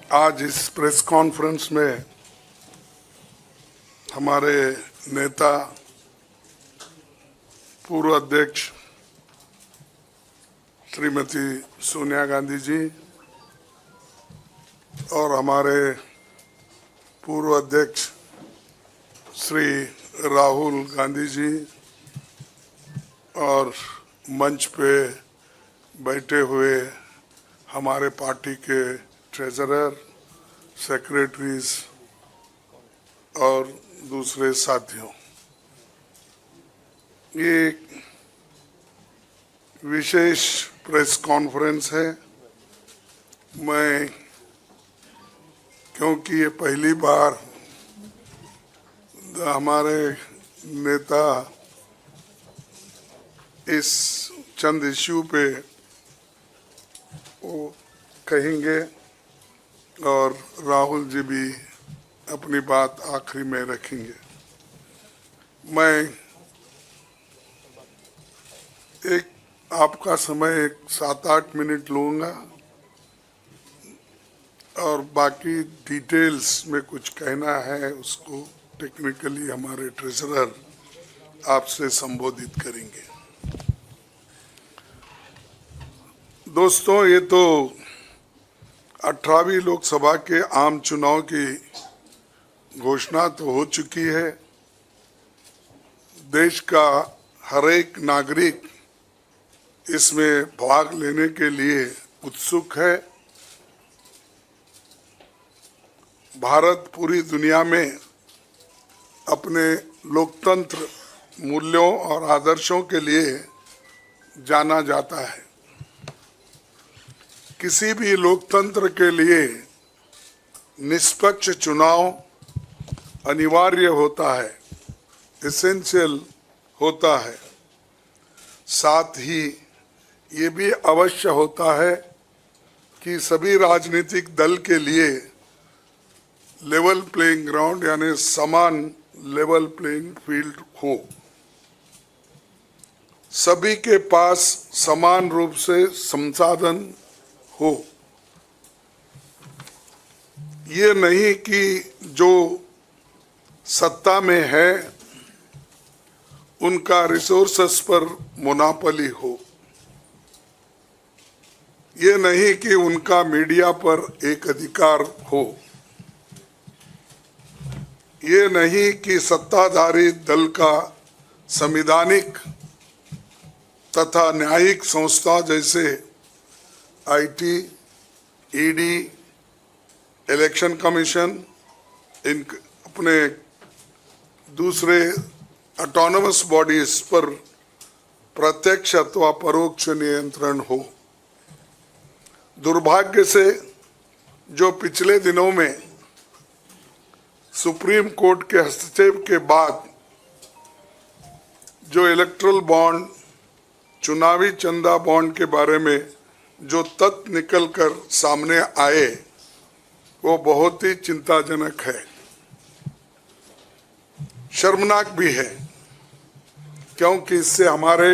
आज इस press conference में हमारे नेता पूर्व अध्यक्ष श्रीमती सोनिया गांधी जी और हमारे पूर्व अध्यक्ष श्री राहुल गांधी जी और मंच पे बैठे हुए हमारे पार्टी के ट्रेजरर, सेक्रेटरीज और दूसरे साथियों, ये विशेष प्रेस कॉन्फ्रेंस है। मैं क्योंकि ये पहली बार हमारे नेता इस चंद इश्यू पे वो कहेंगे और राहुल जी भी अपनी बात आखिरी में रखेंगे। मैं एक आपका समय 7-8 मिनट लूँगा और बाकी डिटेल्स में कुछ कहना है उसको टेक्निकली हमारे ट्रेजरर आपसे संबोधित करेंगे। दोस्तों, ये तो 18वीं लोकसभा के आम चुनाव की घोषणा तो हो चुकी है। देश का हर एक नागरिक इसमें भाग लेने के लिए उत्सुक है। भारत पूरी दुनिया में अपने लोकतंत्र मूल्यों और आदर्शों के लिए जाना जाता है। किसी भी लोकतंत्र के लिए निष्पक्ष चुनाव अनिवार्य होता है, एसेंशियल होता है। साथ ही ये भी अवश्य होता है कि सभी राजनीतिक दल के लिए लेवल प्लेइंग ग्राउंड यानी समान लेवल प्लेइंग फील्ड हो, सभी के पास समान रूप से संसाधन हो। ये नहीं कि जो सत्ता में है उनका रिसोर्सेस पर मोनोपोली हो। ये नहीं कि उनका मीडिया पर एक अधिकार हो। ये नहीं कि सत्ताधारी दल का संवैधानिक तथा न्यायिक संस्था जैसे आईटी, ईडी, इलेक्शन कमीशन, इन अपने दूसरे ऑटोनमस बॉडीज पर प्रत्यक्ष अथवा परोक्ष नियंत्रण हो। दुर्भाग्य से जो पिछले दिनों में सुप्रीम कोर्ट के हस्तक्षेप के बाद जो इलेक्ट्रल बॉन्ड, चुनावी चंदा बॉन्ड के बारे में जो तथ्य निकलकर सामने आए वो बहुत ही चिंताजनक है, शर्मनाक भी है, क्योंकि इससे हमारे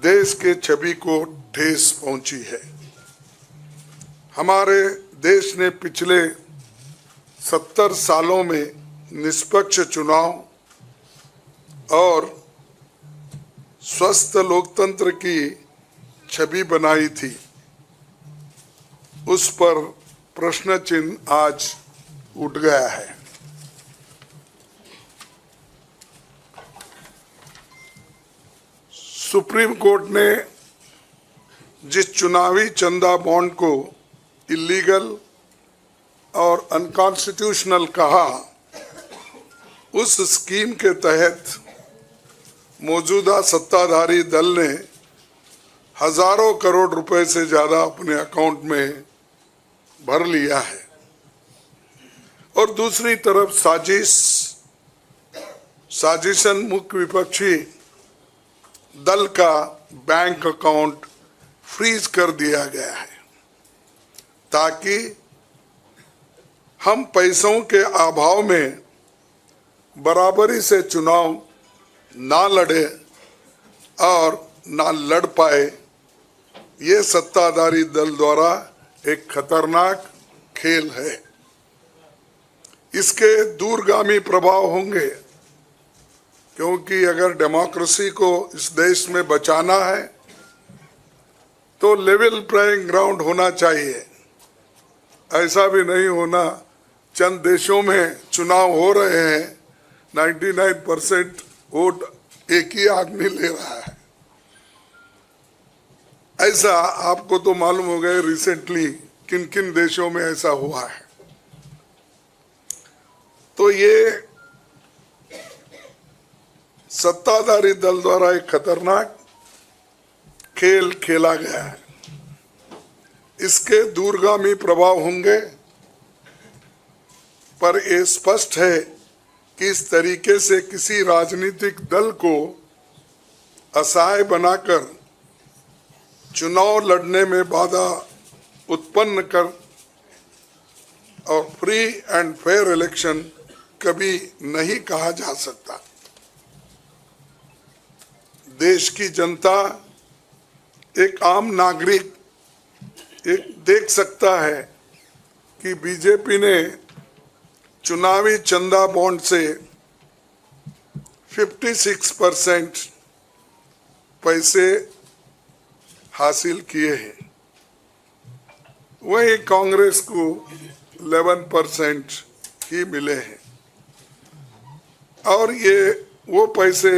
देश के छवि को ठेस पहुंची है। हमारे देश ने पिछले 70 सालों में निष्पक्ष चुनाव और स्वस्थ लोकतंत्र की छवि बनाई थी। उस पर प्रश्न चिन्ह आज उठ गया है। सुप्रीम कोर्ट ने जिस चुनावी चंदा बॉन्ड को इलीगल और अनकॉन्स्टिट्यूशनल कहा, उस स्कीम के तहत मौजूदा सत्ताधारी दल ने हजारों करोड़ रुपए से ज्यादा अपने अकाउंट में भर लिया है और दूसरी तरफ साजिशन मुख्य विपक्षी दल का बैंक अकाउंट फ्रीज कर दिया गया है ताकि हम पैसों के अभाव में बराबरी से चुनाव ना लड़े और ना लड़ पाए। ये सत्ताधारी दल द्वारा एक खतरनाक खेल है। इसके दूरगामी प्रभाव होंगे, क्योंकि अगर डेमोक्रेसी को इस देश में बचाना है तो लेवल प्लेइंग ग्राउंड होना चाहिए। ऐसा भी नहीं होना चंद देशों में चुनाव हो रहे हैं, 99% वोट एक ही आदमी ले रहा है। ऐसा आपको तो मालूम हो गया रिसेंटली किन किन देशों में ऐसा हुआ है। तो ये सत्ताधारी दल द्वारा एक खतरनाक खेल खेला गया है। इसके दूरगामी प्रभाव होंगे, पर यह स्पष्ट है कि इस तरीके से किसी राजनीतिक दल को असहाय बनाकर चुनाव लड़ने में बाधा उत्पन्न कर और फ्री एंड फेयर इलेक्शन कभी नहीं कहा जा सकता। देश की जनता, एक आम नागरिक एक देख सकता है कि बीजेपी ने चुनावी चंदा बॉन्ड से 56% पैसे हासिल किए हैं, वहीं कांग्रेस को 11% ही मिले हैं। और ये वो पैसे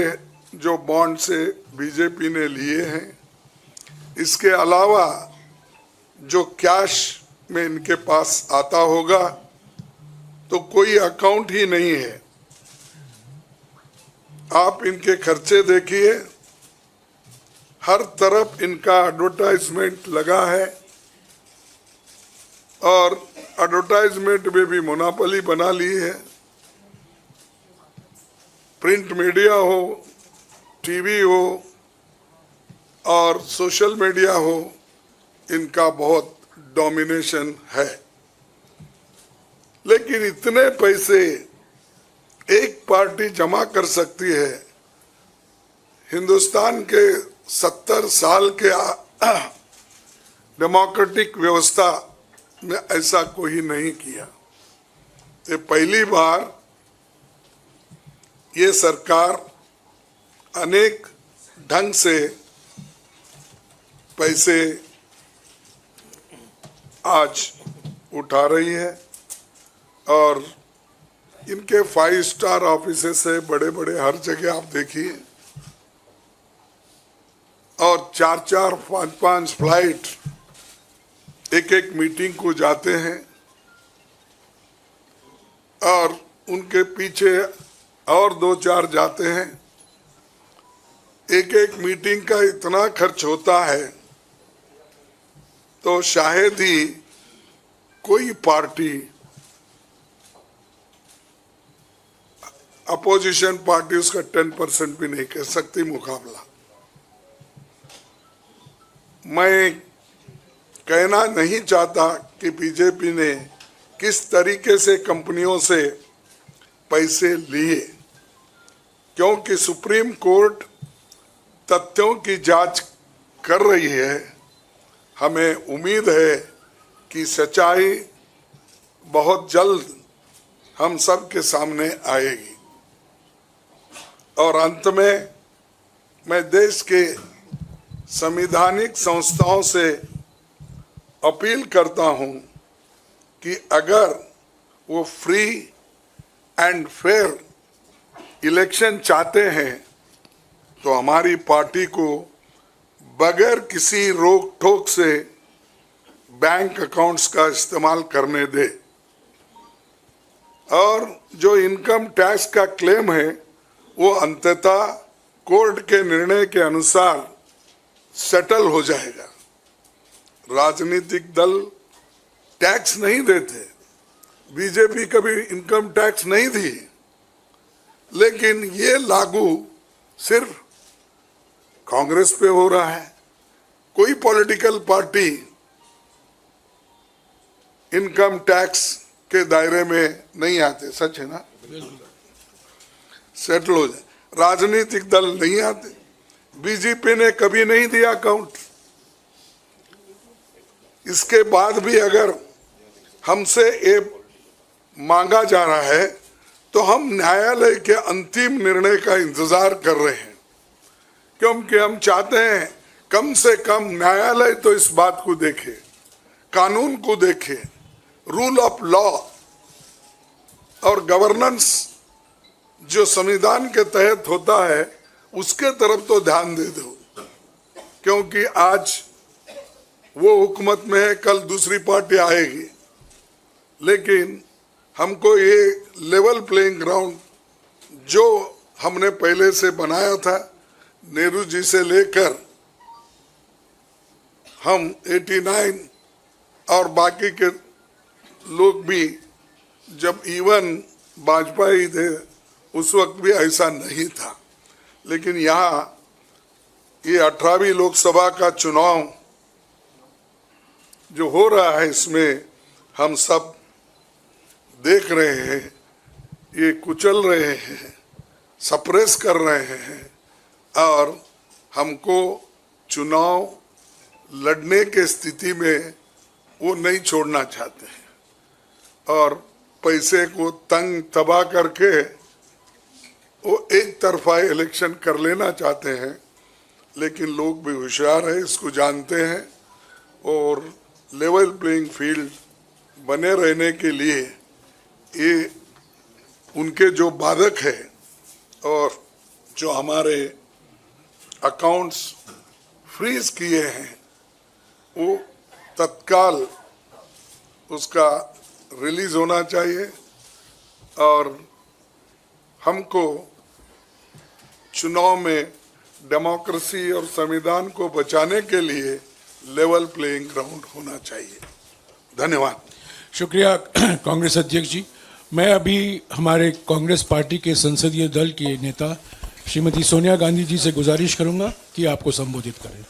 जो बॉन्ड से बीजेपी ने लिए हैं, इसके अलावा जो कैश में इनके पास आता होगा तो कोई अकाउंट ही नहीं है। आप इनके खर्चे देखिए, हर तरफ इनका एडवर्टाइजमेंट लगा है और एडवर्टाइजमेंट में भी मोनोपोली बना ली है। प्रिंट मीडिया हो, टीवी हो और सोशल मीडिया हो, इनका बहुत डोमिनेशन है। लेकिन इतने पैसे एक पार्टी जमा कर सकती है, हिंदुस्तान के 70 साल के डेमोक्रेटिक व्यवस्था में ऐसा कोई नहीं किया। ये पहली बार ये सरकार अनेक ढंग से पैसे आज उठा रही है और इनके 5 स्टार ऑफिसेस से बड़े बड़े हर जगह आप देखिए, और 4-4, 5-5 फ्लाइट एक मीटिंग को जाते हैं और उनके पीछे और 2-4 जाते हैं। एक मीटिंग का इतना खर्च होता है तो शायद ही कोई पार्टी, अपोजिशन पार्टी उसका 10% भी नहीं कर सकती मुकाबला। मैं कहना नहीं चाहता कि बीजेपी ने किस तरीके से कंपनियों से पैसे लिए, क्योंकि सुप्रीम कोर्ट तथ्यों की जांच कर रही है। हमें उम्मीद है कि सच्चाई बहुत जल्द हम सब के सामने आएगी। और अंत में मैं देश के संवैधानिक संस्थाओं से अपील करता हूं कि अगर वो फ्री एंड फेयर इलेक्शन चाहते हैं तो हमारी पार्टी को बगैर किसी रोक टोक से बैंक अकाउंट्स का इस्तेमाल करने दे, और जो इनकम टैक्स का क्लेम है वो अंततः कोर्ट के निर्णय के अनुसार सेटल हो जाएगा। राजनीतिक दल टैक्स नहीं देते, बीजेपी कभी इनकम टैक्स नहीं दी, लेकिन ये लागू सिर्फ कांग्रेस पे हो रहा है। कोई पॉलिटिकल पार्टी इनकम टैक्स के दायरे में नहीं आते, सच है ना? सेटल हो जाए। राजनीतिक दल नहीं आते, बीजेपी ने कभी नहीं दिया अकाउंट। इसके बाद भी अगर हमसे ये मांगा जा रहा है, तो हम न्यायालय के अंतिम निर्णय का इंतजार कर रहे हैं, क्योंकि हम चाहते हैं कम से कम न्यायालय तो इस बात को देखे, कानून को देखे, रूल ऑफ लॉ और गवर्नेंस जो संविधान के तहत होता है उसके तरफ तो ध्यान दे दो, क्योंकि आज वो हुकूमत में है, कल दूसरी पार्टी आएगी, लेकिन हमको ये लेवल प्लेइंग ग्राउंड जो हमने पहले से बनाया था, नेहरू जी से लेकर हम 89 और बाकी के लोग भी, जब इवन वाजपेयी थे उस वक्त भी ऐसा नहीं था। लेकिन यहाँ ये 18वीं लोकसभा का चुनाव जो हो रहा है, इसमें हम सब देख रहे हैं, ये कुचल रहे हैं, सप्रेस कर रहे हैं, और हमको चुनाव लड़ने के स्थिति में वो नहीं छोड़ना चाहते हैं, और पैसे को तंग तबाह करके वो एक तरफा इलेक्शन कर लेना चाहते हैं। लेकिन लोग भी होशियार है, इसको जानते हैं, और लेवल प्लेइंग फील्ड बने रहने के लिए ये उनके जो बाधक है, और जो हमारे अकाउंट्स फ्रीज किए हैं वो तत्काल उसका रिलीज होना चाहिए, और हमको चुनाव में डेमोक्रेसी और संविधान को बचाने के लिए लेवल प्लेइंग ग्राउंड होना चाहिए। धन्यवाद। शुक्रिया कांग्रेस अध्यक्ष जी। मैं अभी हमारे कांग्रेस पार्टी के संसदीय दल के नेता श्रीमती सोनिया गांधी जी से गुजारिश करूंगा कि आपको संबोधित करें।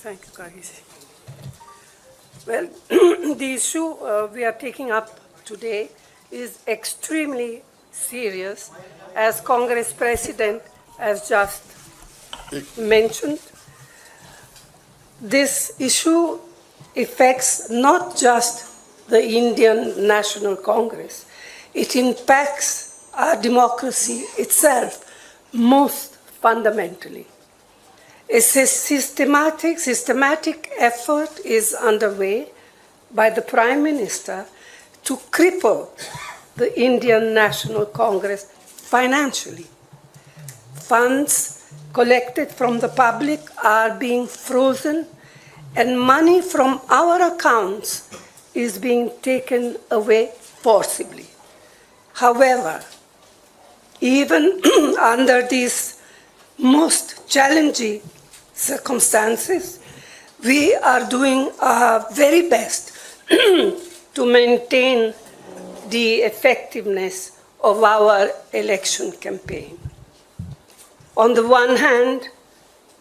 Thank you, Kahiji. Well, the issue we are taking up today is extremely serious, as Congress President has just mentioned. This issue affects not just the Indian National Congress, it impacts our democracy itself most fundamentally. A systematic effort is underway by the Prime Minister to cripple the Indian National Congress financially. Funds collected from the public are being frozen, and money from our accounts is being taken away forcibly. However, even under these most challenging circumstances, we are doing our very best to maintain the effectiveness of our election campaign. On the one hand,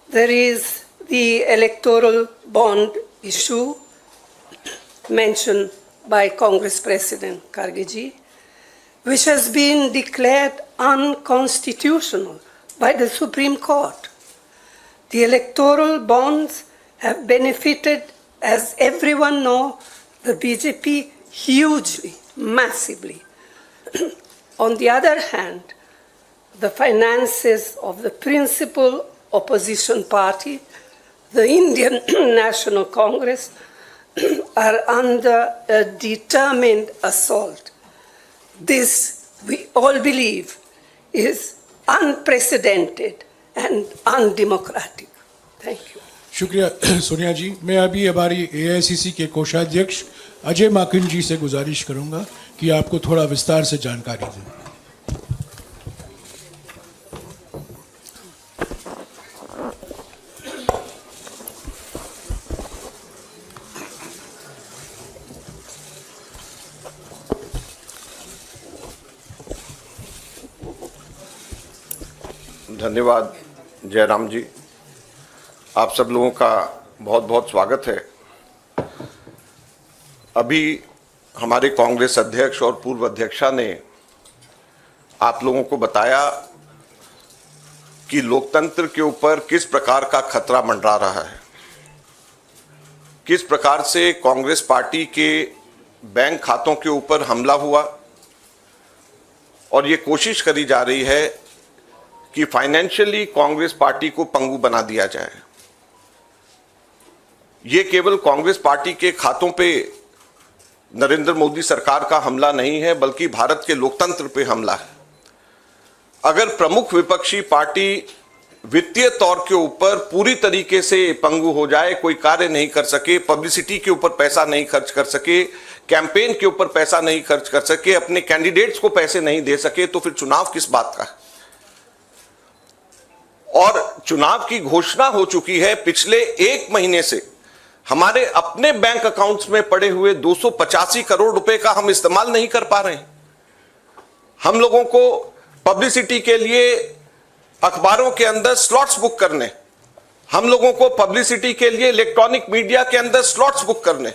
there is the electoral bond issue mentioned by Congress President Kharge, which has been declared unconstitutional by the Supreme Court. The electoral bonds have benefited, as everyone knows, the BJP hugely, massively. On the other hand, the finances of the principal opposition party, the Indian National Congress, are under a determined assault. This, we all believe, is unprecedented and undemocratic. Thank you. शुक्रिया सोनिया जी। मैं अभी हमारी AICC के कोषाध्यक्ष अजय माकिन जी से गुजारिश करूंगा कि आपको थोड़ा विस्तार से जानकारी दें। धन्यवाद जयराम जी, आप सब लोगों का बहुत बहुत स्वागत है। अभी हमारे कांग्रेस अध्यक्ष और पूर्व अध्यक्षा ने आप लोगों को बताया कि लोकतंत्र के ऊपर किस प्रकार का खतरा मंडरा रहा है। किस प्रकार से कांग्रेस पार्टी के बैंक खातों के ऊपर हमला हुआ और ये कोशिश करी जा रही है कि फाइनेंशियली कांग्रेस पार्टी को पंगु बना दिया जाए। ये केवल कांग्रेस पार्टी के खातों पे नरेंद्र मोदी सरकार का हमला नहीं है, बल्कि भारत के लोकतंत्र पे हमला है। अगर प्रमुख विपक्षी पार्टी वित्तीय तौर के ऊपर पूरी तरीके से पंगु हो जाए, कोई कार्य नहीं कर सके, पब्लिसिटी के ऊपर पैसा नहीं खर्च कर सके, कैंपेन के ऊपर पैसा नहीं खर्च कर सके, अपने कैंडिडेट्स को पैसे नहीं दे सके, तो फिर चुनाव किस बात का? और चुनाव की घोषणा हो चुकी है। पिछले एक महीने से हमारे अपने बैंक अकाउंट्स में पड़े हुए 285 करोड़ रुपए का हम इस्तेमाल नहीं कर पा रहे हैं। हम लोगों को पब्लिसिटी के लिए अखबारों के अंदर स्लॉट्स बुक करने, हम लोगों को पब्लिसिटी के लिए इलेक्ट्रॉनिक मीडिया के अंदर स्लॉट्स बुक करने,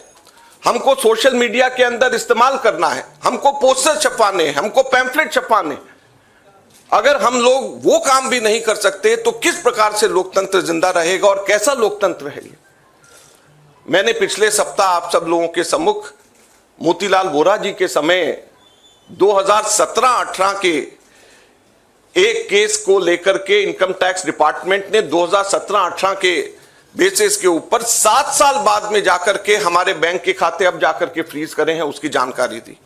हमको सोशल मीडिया के अंदर इस्तेमाल करना है, हमको पोस्टर छपवाने, हमको पैम्फलेट छपवाने। अगर हम लोग वो काम भी नहीं कर सकते तो किस प्रकार से लोकतंत्र जिंदा रहेगा और कैसा लोकतंत्र है ये? मैंने पिछले सप्ताह आप सब लोगों के सम्मुख मोतीलाल वोरा जी के समय 2017-18 के एक केस को लेकर के इनकम टैक्स डिपार्टमेंट ने 2017-18 के बेसिस के ऊपर 7 साल बाद में जाकर के हमारे बैंक के खाते अब जाकर के फ्रीज करे हैं, उसकी जानकारी दी।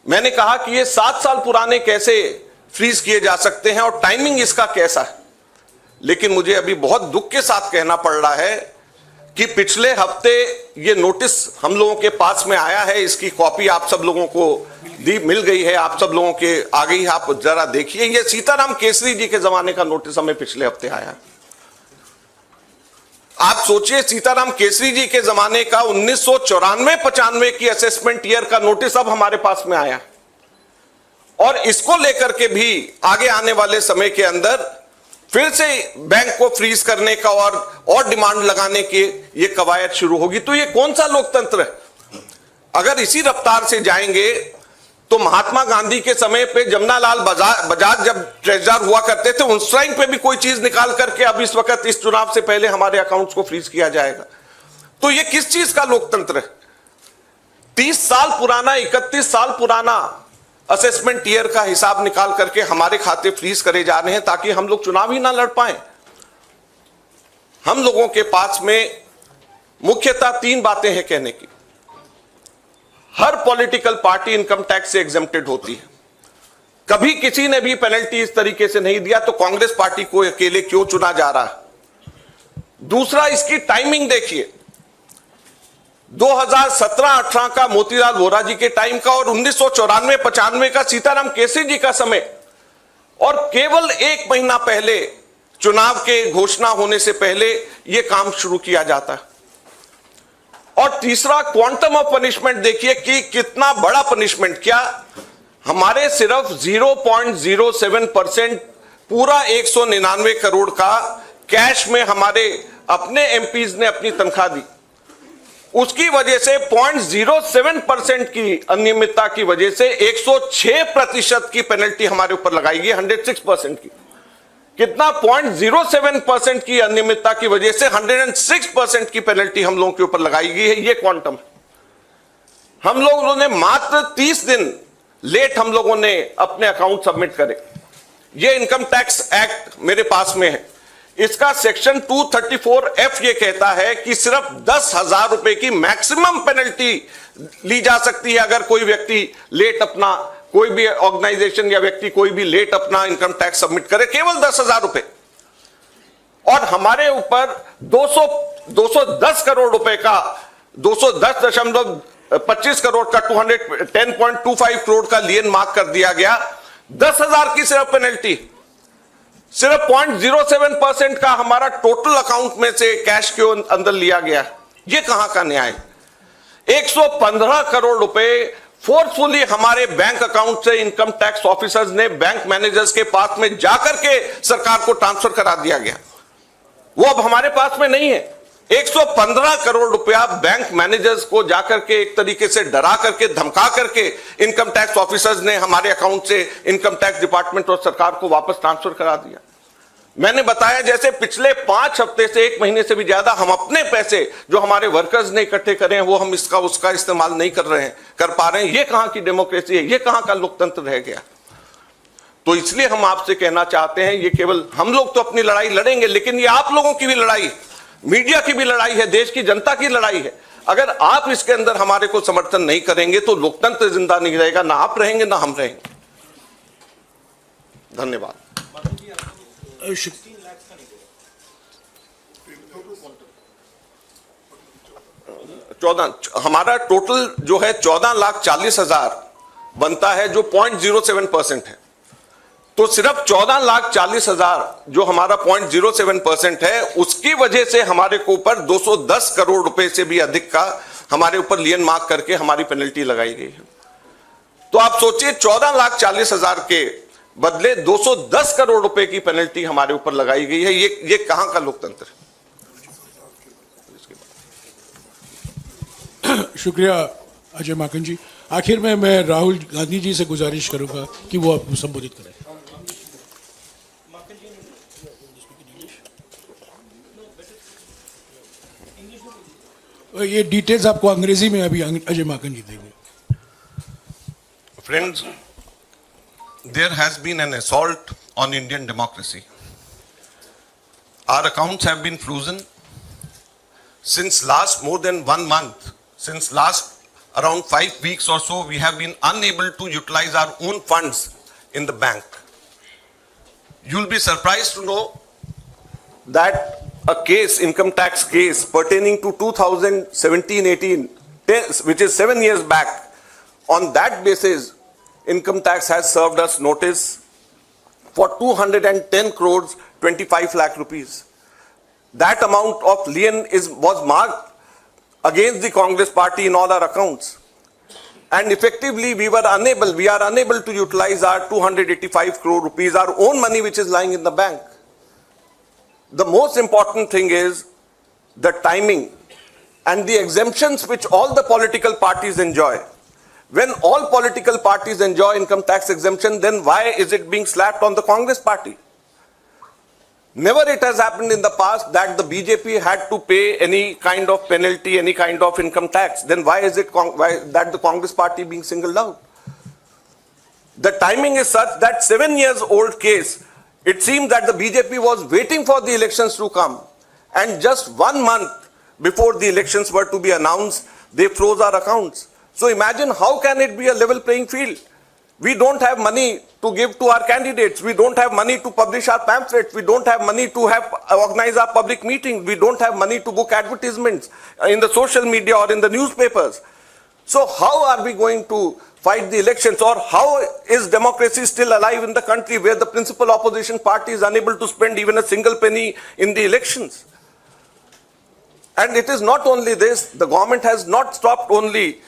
मैंने कहा कि ये 7 साल पुराने कैसे फ्रीज किए जा सकते हैं और टाइमिंग इसका कैसा है। लेकिन मुझे अभी बहुत दुख के साथ कहना पड़ रहा है कि पिछले हफ्ते ये नोटिस हम लोगों के पास में आया है, इसकी कॉपी आप सब लोगों को मिल गई है, आप सब लोगों के आ गई है, आप जरा देखिए। ये सीताराम केसरी जी के जमाने का नोटिस हमें पिछले हफ्ते आया। आप सोचिए, सीताराम केसरी जी के जमाने का 1994-95 की असेसमेंट ईयर का नोटिस अब हमारे पास में आया, और इसको लेकर के भी आगे आने वाले समय के अंदर फिर से बैंक को फ्रीज करने का और डिमांड लगाने की ये कवायद शुरू होगी। तो ये कौन सा लोकतंत्र है? अगर इसी रफ्तार से जाएंगे तो महात्मा गांधी के समय पे जमनालाल बजाज जब ट्रेजरर हुआ करते थे, उस टाइम पे भी कोई चीज निकाल करके अब इस वक्त इस चुनाव से पहले हमारे अकाउंट्स को फ्रीज किया जाएगा। तो ये किस चीज का लोकतंत्र है? 30 साल पुराना, 31 साल पुराना असेसमेंट ईयर का हिसाब निकाल करके हमारे खाते फ्रीज करे जा रहे हैं ताकि हम लोग चुनाव ही ना लड़ पाए। हम लोगों के पास में मुख्यतः 3 बातें हैं कहने की। हर पॉलिटिकल पार्टी इनकम टैक्स से एग्जेम्प्टेड होती है, कभी किसी ने भी पेनल्टी इस तरीके से नहीं दिया, तो कांग्रेस पार्टी को अकेले क्यों चुना जा रहा है? दूसरा, इसकी टाइमिंग देखिए, 2017-18 का मोतीलाल वोरा जी के टाइम का और 1994-95 का सीताराम केसरी जी का समय, और केवल 1 महीना पहले चुनाव के घोषणा होने से पहले यह काम शुरू किया जाता है। और तीसरा, क्वांटम ऑफ पनिशमेंट देखिए कि कितना बड़ा पनिशमेंट। क्या हमारे सिर्फ 0.07% पूरा 199 करोड़ का कैश में हमारे अपने एमपीज ने अपनी तनख्वाह दी, उसकी वजह से 0.07% की अनियमितता की वजह से 106% की पेनल्टी हमारे ऊपर लगाई गई, 106% की। कितना? 0.07% की अनियमितता की वजह से 106% की पेनल्टी हम लोगों के ऊपर लगाई गई है। ये क्वांटम। हम लोगों ने मात्र 30 दिन लेट हम लोगों ने अपने अकाउंट सबमिट करे। ये इनकम टैक्स एक्ट मेरे पास में है, इसका सेक्शन 234F ये कहता है कि सिर्फ 10,000 रुपए की मैक्सिमम पेनल्टी ली जा सकती है अगर कोई व्यक्ति लेट अपना, कोई भी ऑर्गेनाइजेशन या व्यक्ति कोई भी लेट अपना इनकम टैक्स सबमिट करे, केवल 10,000 रुपए। और हमारे ऊपर 210 करोड़ रुपए का, 210.25 करोड़ का 210.25 करोड़ का लियन मार्क कर दिया गया। 10,000 की सिर्फ पेनल्टी, सिर्फ 0.07% का हमारा टोटल अकाउंट में से कैश के अंदर लिया गया। ये कहां का न्याय? 115 करोड़ रुपए फोर्सफुली हमारे बैंक अकाउंट से इनकम टैक्स ऑफिसर्स ने बैंक मैनेजर्स के पास में जाकर के सरकार को ट्रांसफर करा दिया गया। वो अब हमारे पास में नहीं है। 115 करोड़ रुपया बैंक मैनेजर्स को जाकर के एक तरीके से डरा करके, धमका करके इनकम टैक्स ऑफिसर्स ने हमारे अकाउंट से इनकम टैक्स डिपार्टमेंट और सरकार को वापस ट्रांसफर करा दिया। मैंने बताया जैसे पिछले 5 हफ्ते से 1 महीने से भी ज्यादा हम अपने पैसे जो हमारे वर्कर्स ने इकट्ठे करे हैं वो हम इसका उसका इस्तेमाल नहीं कर पा रहे हैं। ये कहां की डेमोक्रेसी है, ये कहां का लोकतंत्र रह गया। तो इसलिए हम आपसे कहना चाहते हैं, ये केवल हम लोग तो अपनी लड़ाई लड़ेंगे, लेकिन ये आप लोगों की भी लड़ाई, मीडिया की भी लड़ाई है, देश की जनता की लड़ाई है। अगर आप इसके अंदर हमारे को समर्थन नहीं करेंगे तो लोकतंत्र जिंदा नहीं रहेगा, ना आप रहेंगे ना हम रहेंगे। धन्यवाद। 14 हमारा टोटल जो है 14,40,000 बनता है, जो 0.07% है। तो सिर्फ 14,40,000 जो हमारा 0.07% है, उसकी वजह से हमारे को ऊपर 210 करोड़ रुपए से भी अधिक का हमारे ऊपर लियन मार्क करके हमारी पेनल्टी लगाई गई है। तो आप सोचिए 14,40,000 के बदले 210 करोड़ रुपए की पेनल्टी हमारे ऊपर लगाई गई है। ये कहां का लोकतंत्र है? शुक्रिया अजय माकन जी। आखिर में मैं राहुल गांधी जी से गुजारिश करूंगा कि वो आपको संबोधित करें। ये डिटेल्स आपको अंग्रेजी में अभी अजय माकन जी देंगे। Friends, there has been an assault on Indian democracy. Our accounts have been frozen since last more than 1 month. Since last around 5 weeks or so, we have been unable to utilize our own funds in the bank. You'll be surprised to know that a case, income tax case pertaining to 2017-18, which is 7 years back, on that basis, income tax has served us notice for 210 crores 25 lakh rupees. That amount of lien was marked against the Congress party in all our accounts. And effectively we are unable to utilize our 285 crore rupees, our own money which is lying in the bank. The most important thing is the timing and the exemptions which all the political parties enjoy. When all political parties enjoy income tax exemption, then why is it being slapped on the Congress party? Never it has happened in the past that the BJP had to pay any kind of penalty, any kind of income tax. Then why is it that the Congress party being singled out? The timing is such that 7 years old case, it seems that the BJP was waiting for the elections to come, and just 1 month before the elections were to be announced, they froze our accounts. So imagine how can it be a level playing field? We don't have money to give to our candidates. We don't have money to publish our pamphlets. We don't have money to organize our public meetings. We don't have money to book advertisements in the social media or in the newspapers. So how are we going to fight the elections, or how is democracy still alive in the country where the principal opposition party is unable to spend even a single penny in the elections? And it is not only this, the government has not stopped only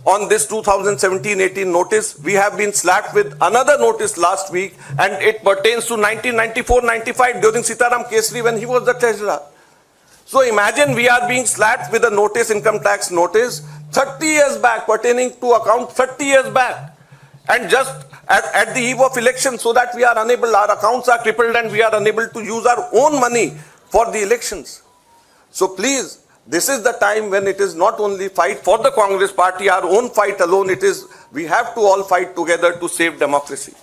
on this 2017-18 notice. We have been slapped with another notice last week, and it pertains to 1994-95 during Sitaram Kesri when he was the treasurer. So imagine we are being slapped with a notice, income tax notice, 30 years back, pertaining to account 30 years back, and just at the eve of election, so that we are unable, our accounts are crippled and we are unable to use our own money for the elections. So please, this is the time when it is not only fight for the Congress party, our own fight alone, it is, we have to all fight together to save democracy.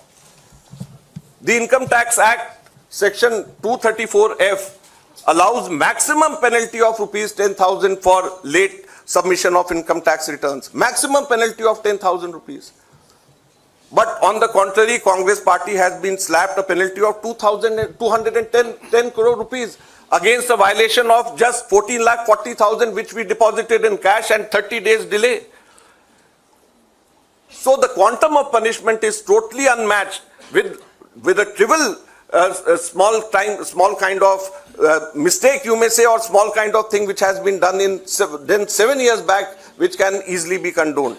The Income Tax Act, section 234F, allows maximum penalty of rupees 10,000 for late submission of income tax returns. Maximum penalty of 10,000 rupees. But on the contrary, Congress party has been slapped a penalty of 210 crore rupees against a violation of just 14,40,000 which we deposited in cash and 30 days delay. So the quantum of punishment is totally unmatched with a trivial small kind of mistake, you may say, or small kind of thing which has been done in 7 years back, which can easily be condoned.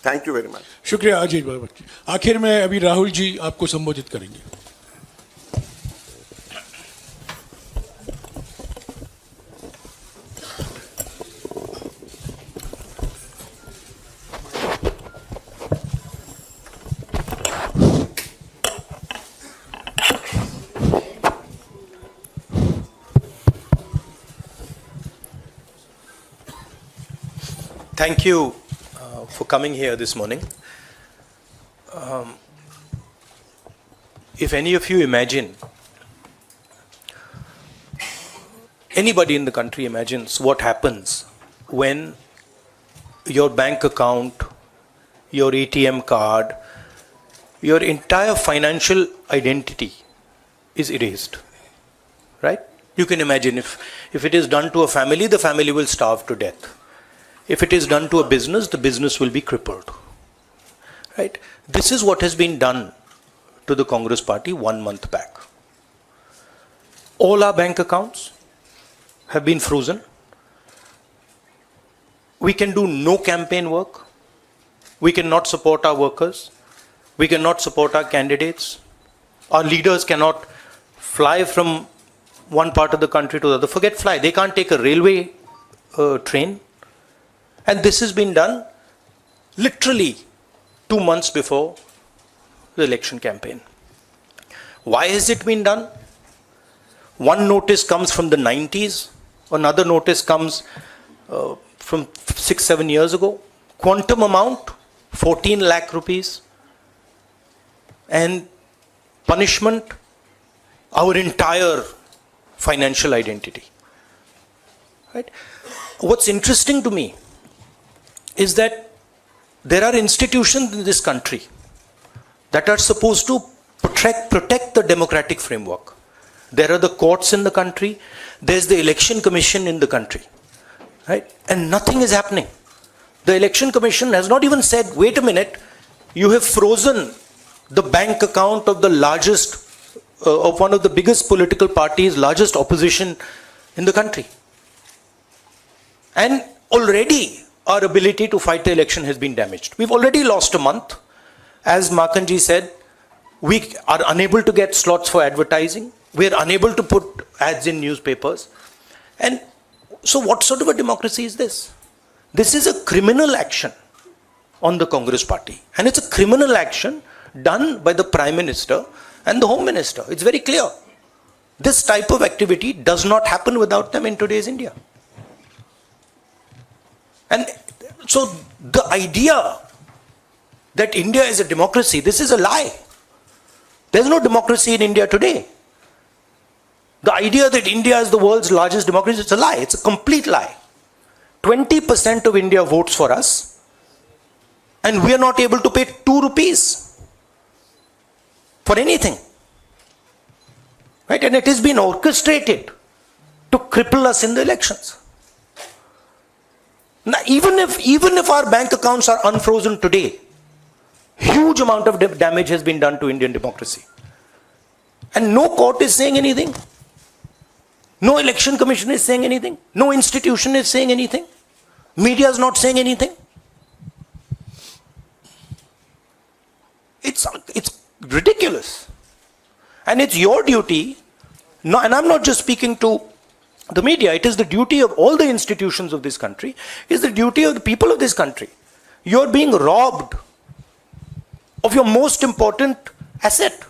Thank you very much. शुक्रिया अजय बाबा जी। आखिर में अभी राहुल जी आपको संबोधित करेंगे। Thank you for coming here this morning. If any of you imagine, anybody in the country imagines what happens when your bank account, your ATM card, your entire financial identity is erased, right? You can imagine if it is done to a family, the family will starve to death. If it is done to a business, the business will be crippled, right? This is what has been done to the Congress party 1 month back. All our bank accounts have been frozen. We can do no campaign work. We cannot support our workers. We cannot support our candidates. Our leaders cannot fly from one part of the country to the other. Forget fly. They can't take a railway train. And this has been done literally 2 months before the election campaign. Why has it been done? One notice comes from the 90s. Another notice comes from 6-7 years ago. Quantum amount, 14 lakh rupees. And punishment, our entire financial identity. Right? What's interesting to me is that there are institutions in this country that are supposed to protect the democratic framework. There are the courts in the country, there's the election commission in the country, right? And nothing is happening. The election commission has not even said, wait a minute, you have frozen the bank account of the largest, of one of the biggest political parties, largest opposition in the country. And already our ability to fight the election has been damaged. We've already lost a month. As Makanji said, we are unable to get slots for advertising. We are unable to put ads in newspapers. And so what sort of a democracy is this? This is a criminal action on the Congress party. And it's a criminal action done by the Prime Minister and the Home Minister. It's very clear. This type of activity does not happen without them in today's India. And so the idea that India is a democracy, this is a lie. There's no democracy in India today. The idea that India is the world's largest democracy, it's a lie. It's a complete lie. 20% of India votes for us, and we are not able to pay 2 rupees for anything. Right? And it has been orchestrated to cripple us in the elections. Now, even if our bank accounts are unfrozen today, huge amount of damage has been done to Indian democracy. And no court is saying anything. No election commission is saying anything. No institution is saying anything. Media is not saying anything. It's ridiculous. And it's your duty, no, and I'm not just speaking to the media, it is the duty of all the institutions of this country, it's the duty of the people of this country. You're being robbed of your most important asset.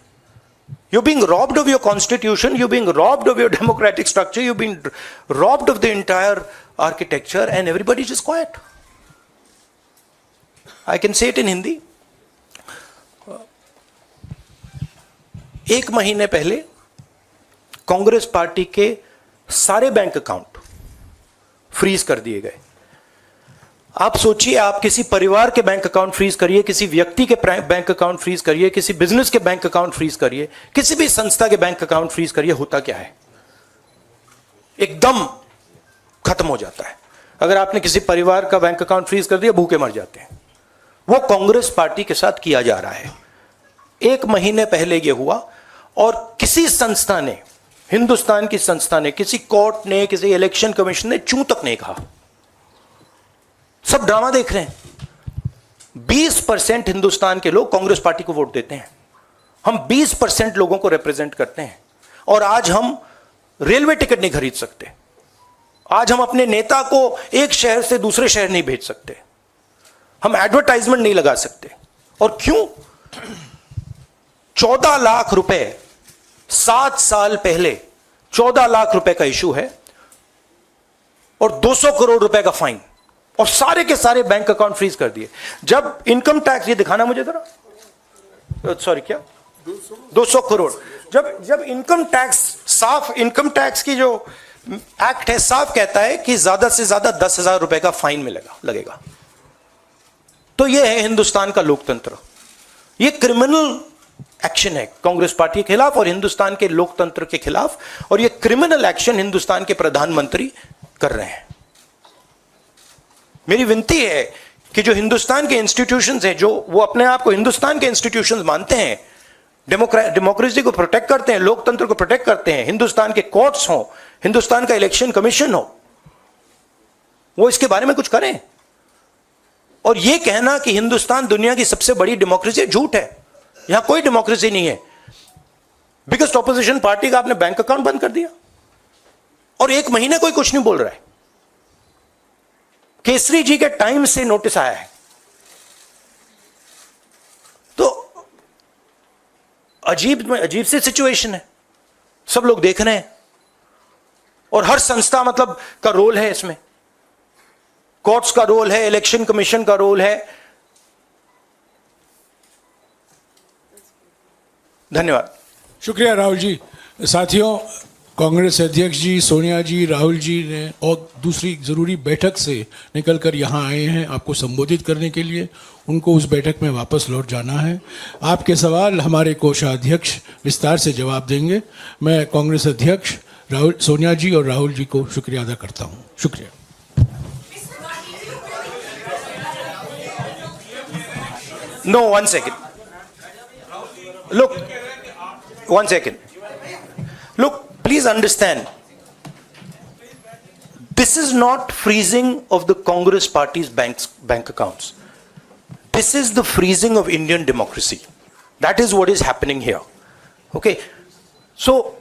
You're being robbed of your constitution, you're being robbed of your democratic structure, you're being robbed of the entire architecture, and everybody's just quiet. I can say it in Hindi. एक महीने पहले Congress party के सारे bank account freeze कर दिए गए. आप सोचिए, आप किसी परिवार के बैंक अकाउंट फ्रीज करिए, किसी व्यक्ति के बैंक अकाउंट फ्रीज करिए, किसी बिजनेस के बैंक अकाउंट फ्रीज करिए, किसी भी संस्था के बैंक अकाउंट फ्रीज करिए, होता क्या है? एकदम खत्म हो जाता है. अगर आपने किसी परिवार का बैंक अकाउंट फ्रीज कर दिया, भूखे मर जाते हैं. वो कांग्रेस पार्टी के साथ किया जा रहा है. एक महीने पहले ये हुआ और किसी संस्था ने, हिंदुस्तान की संस्था ने, किसी कोर्ट ने, किसी इलेक्शन कमीशन ने चूं तक नहीं कहा. सब ड्रामा देख रहे हैं. 20% हिंदुस्तान के लोग कांग्रेस पार्टी को वोट देते हैं. हम 20% लोगों को रिप्रेजेंट करते हैं. और आज हम रेलवे टिकट नहीं खरीद सकते. आज हम अपने नेता को एक शहर से दूसरे शहर नहीं भेज सकते. हम एडवर्टाइजमेंट नहीं लगा सकते. और क्यों? 14 लाख रुपए 7 साल पहले 14 लाख रुपए का इशू है और 200 करोड़ रुपए का फाइन. और सारे के सारे बैंक अकाउंट फ्रीज कर दिए। जब इनकम टैक्स, ये दिखाना मुझे जरा, सॉरी क्या 200 करोड़, जब इनकम टैक्स, साफ इनकम टैक्स की जो एक्ट है साफ कहता है कि ज्यादा से ज्यादा 10,000 रुपए का फाइन लगेगा। तो यह है हिंदुस्तान का लोकतंत्र। यह क्रिमिनल एक्शन है कांग्रेस पार्टी के खिलाफ और हिंदुस्तान के लोकतंत्र के खिलाफ, और यह क्रिमिनल एक्शन हिंदुस्तान के प्रधानमंत्री कर रहे हैं। मेरी विनती है कि जो हिंदुस्तान के इंस्टीट्यूशंस हैं, जो वो अपने आप को हिंदुस्तान के इंस्टीट्यूशंस मानते हैं, डेमोक्रेसी को प्रोटेक्ट करते हैं, लोकतंत्र को प्रोटेक्ट करते हैं, हिंदुस्तान के कोर्ट्स हो, हिंदुस्तान का इलेक्शन कमीशन हो, वो इसके बारे में कुछ करें। और यह कहना कि हिंदुस्तान दुनिया की सबसे बड़ी डेमोक्रेसी, झूठ है। यहां कोई डेमोक्रेसी नहीं है। बिगेस्ट ऑपोजिशन पार्टी का आपने बैंक अकाउंट बंद कर दिया और 1 महीने कोई कुछ नहीं बोल रहा है। केसरी जी के टाइम से नोटिस आया है। तो अजीब सी सिचुएशन है, सब लोग देख रहे हैं और हर संस्था मतलब का रोल है इसमें, कोर्ट्स का रोल है, इलेक्शन कमीशन का रोल है। धन्यवाद। शुक्रिया राहुल जी। साथियों, कांग्रेस अध्यक्ष जी, सोनिया जी, राहुल जी ने और दूसरी ज़रूरी बैठक से निकलकर यहाँ आए हैं आपको संबोधित करने के लिए। उनको उस बैठक में वापस लौट जाना है। आपके सवाल हमारे कोषाध्यक्ष विस्तार से जवाब देंगे। मैं कांग्रेस अध्यक्ष सोनिया जी और राहुल जी को शुक्रिया अदा करता हूँ। शुक्रिया। No, 1 second. Look, 1 second. Look, please understand. This is not freezing of the Congress party's bank accounts. This is the freezing of Indian democracy. That is what is happening here. Okay? So,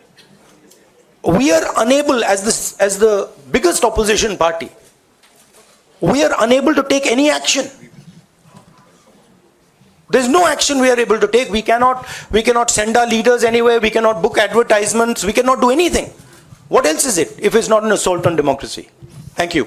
we are unable, as the biggest opposition party, we are unable to take any action. There's no action we are able to take. We cannot send our leaders anywhere. We cannot book advertisements. We cannot do anything. What else is it if it's not an assault on democracy? Thank you.